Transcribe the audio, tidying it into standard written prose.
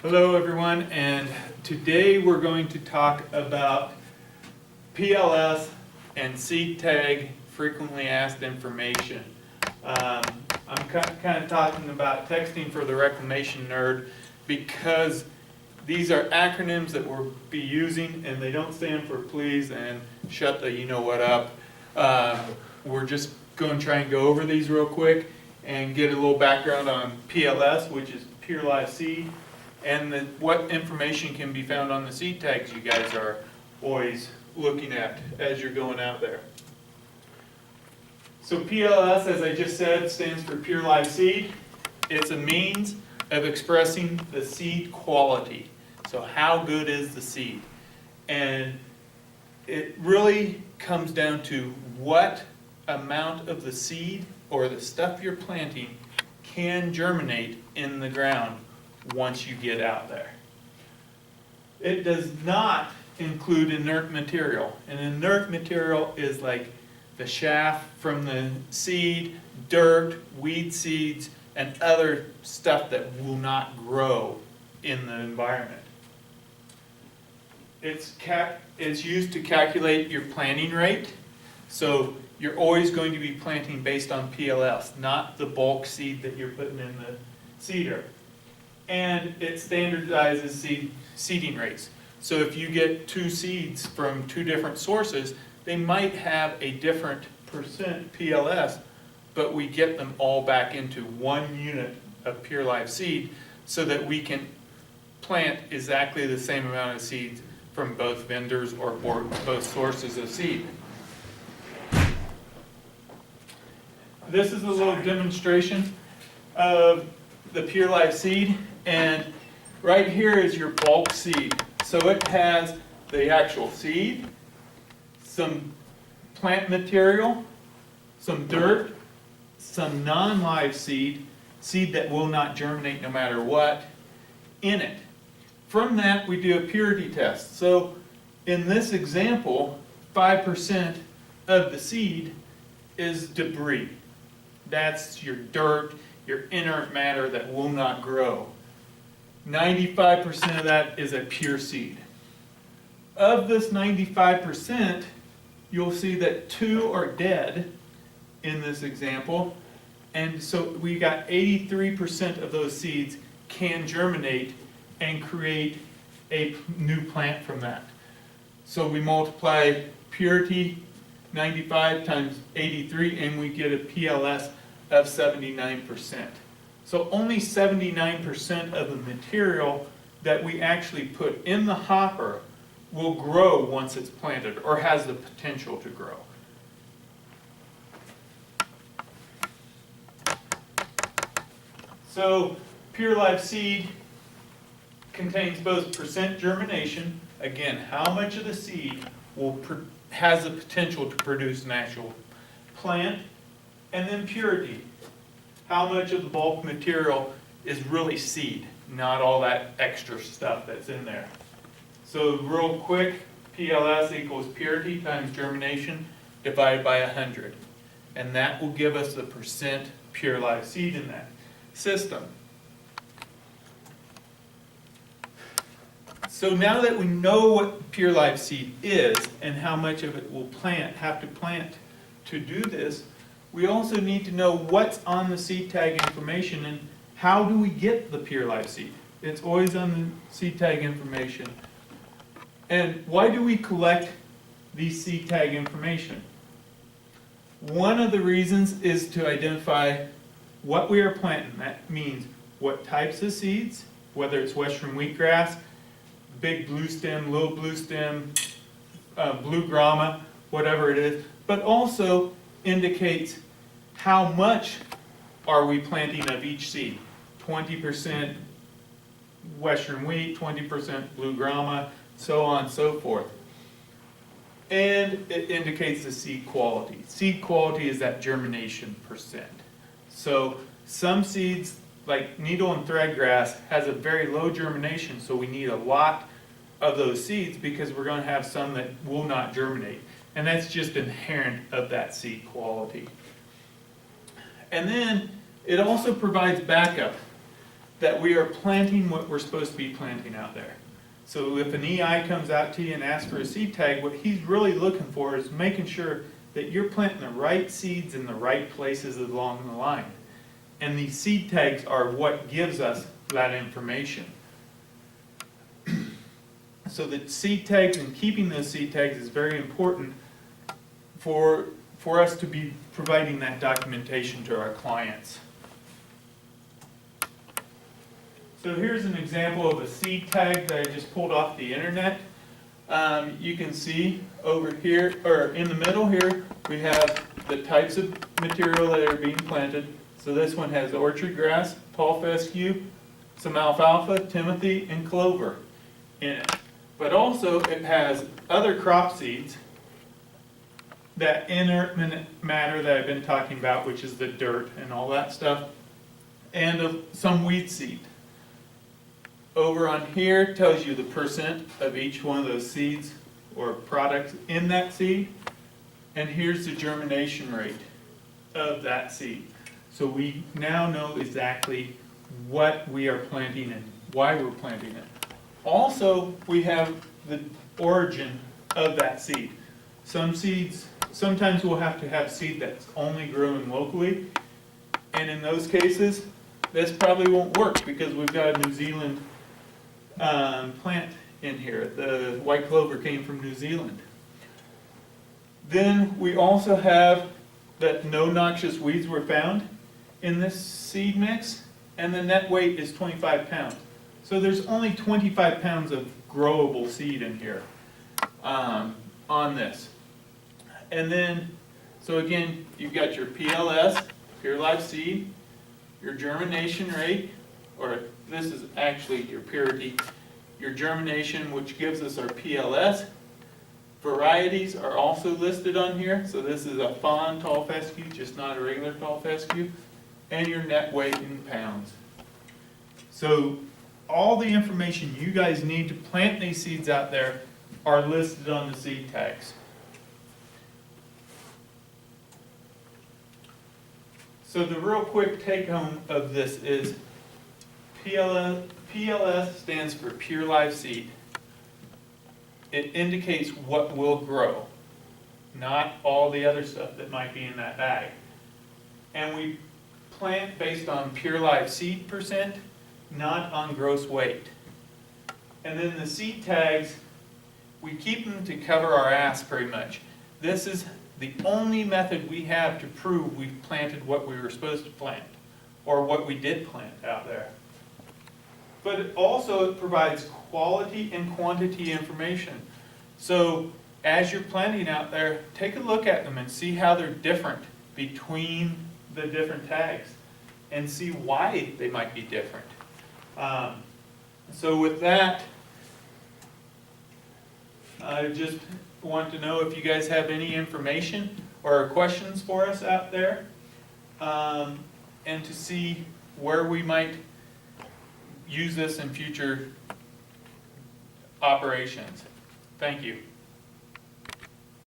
Hello everyone, and today we're going to talk about PLS and seed tag frequently asked information. I'm kind of talking about texting for the reclamation nerd because these are acronyms that we'll be using and they don't stand for please and shut the you know what up. We're just going to try and go over these real quick and get a little background on PLS, which is pure live seed, and what information can be found on the seed tags you guys are always looking at as you're going out there. So PLS, as I just said, stands for pure live seed. It's a means of expressing the seed quality. So how good is the seed? And it really comes down to what amount of the seed or the stuff you're planting can germinate in the ground once you get out there. It does not include inert material. And inert material is like the chaff from the seed, dirt, weed seeds, and other stuff that will not grow in the environment. It's used to calculate your planting rate. So you're always going to be planting based on PLS, not the bulk seed that you're putting in the seeder. And it standardizes seeding rates. So if you get two seeds from two different sources, they might have a different percent PLS, but we get them all back into 1 unit of pure live seed so that we can plant exactly the same amount of seeds from both vendors or both sources of seed. This is a little demonstration of the pure live seed, and right here is your bulk seed. So it has the actual seed, some plant material, some dirt, some non-live seed that will not germinate no matter what, in it. From that we do a purity test. So in this example, 5% of the seed is debris. That's your dirt, your inert matter that will not grow. 95% of that is a pure seed. Of this 95%, you'll see that 2 are dead in this example, and so we got 83% of those seeds can germinate and create a new plant from that. So we multiply purity 95 times 83 and we get a PLS of 79%. So only 79% of the material that we actually put in the hopper will grow once it's planted, or has the potential to grow. So pure live seed contains both percent germination, again, how much of the seed has the potential to produce an actual plant, and then purity. How much of the bulk material is really seed, not all that extra stuff that's in there. So real quick, PLS equals purity times germination divided by 100. And that will give us the percent pure live seed in that system. So now that we know what pure live seed is and how much of it we'll have to plant to do this, we also need to know what's on the seed tag information and how do we get the pure live seed. It's always on the seed tag information. And why do we collect these seed tag information? One of the reasons is to identify what we are planting. That means what types of seeds, whether it's western wheatgrass, big blue stem, little blue stem, blue grama, whatever it is, but also indicates how much are we planting of each seed. 20% western wheat, 20% blue grama, so on and so forth. And it indicates the seed quality. Seed quality is that germination percent. So some seeds, like needle and threadgrass, has a very low germination, so we need a lot of those seeds because we're going to have some that will not germinate. And that's just inherent of that seed quality. And then it also provides backup. that we are planting what we're supposed to be planting out there. So if an EI comes out to you and asks for a seed tag, what he's really looking for is making sure that you're planting the right seeds in the right places along the line. And these seed tags are what gives us that information. So the seed tags and keeping those seed tags is very important for us to be providing that documentation to our clients. So here's an example of a seed tag that I just pulled off the internet. You can see over here, or in the middle here, we have the types of material that are being planted. So this one has orchard grass, tall fescue, some alfalfa, timothy, and clover in it. But also it has other crop seeds, that inert matter that I've been talking about, which is the dirt and all that stuff, and some weed seed. Over on here tells you the percent of each one of those seeds or products in that seed, and here's the germination rate of that seed. So we now know exactly what we are planting and why we're planting it. Also, we have the origin of that seed. Some seeds, sometimes we'll have to have seed that's only grown locally, and in those cases, this probably won't work because we've got a New Zealand plant in here. The white clover came from New Zealand. Then we also have that no noxious weeds were found in this seed mix, and the net weight is 25 pounds. So there's only 25 pounds of growable seed in here on this. And then, so again, you've got your PLS, pure life seed, your germination rate, or this is actually your purity, your germination, which gives us our PLS. Varieties are also listed on here. So this is a fawn tall fescue, just not a regular tall fescue, and your net weight in pounds. So all the information you guys need to plant these seeds out there are listed on the seed tags. So the real quick take home of this is PLS stands for pure live seed. It indicates what will grow, not all the other stuff that might be in that bag. And we plant based on pure live seed percent, not on gross weight. And then the seed tags, we keep them to cover our ass pretty much. This is the only method we have to prove we've planted what we were supposed to plant, or what we did plant out there. But it provides quality and quantity information. So as you're planting out there, take a look at them and see how they're different between the different tags, and see why they might be different. So with that, I just want to know if you guys have any information or questions for us out there, and to see where we might use this in future operations. Thank you.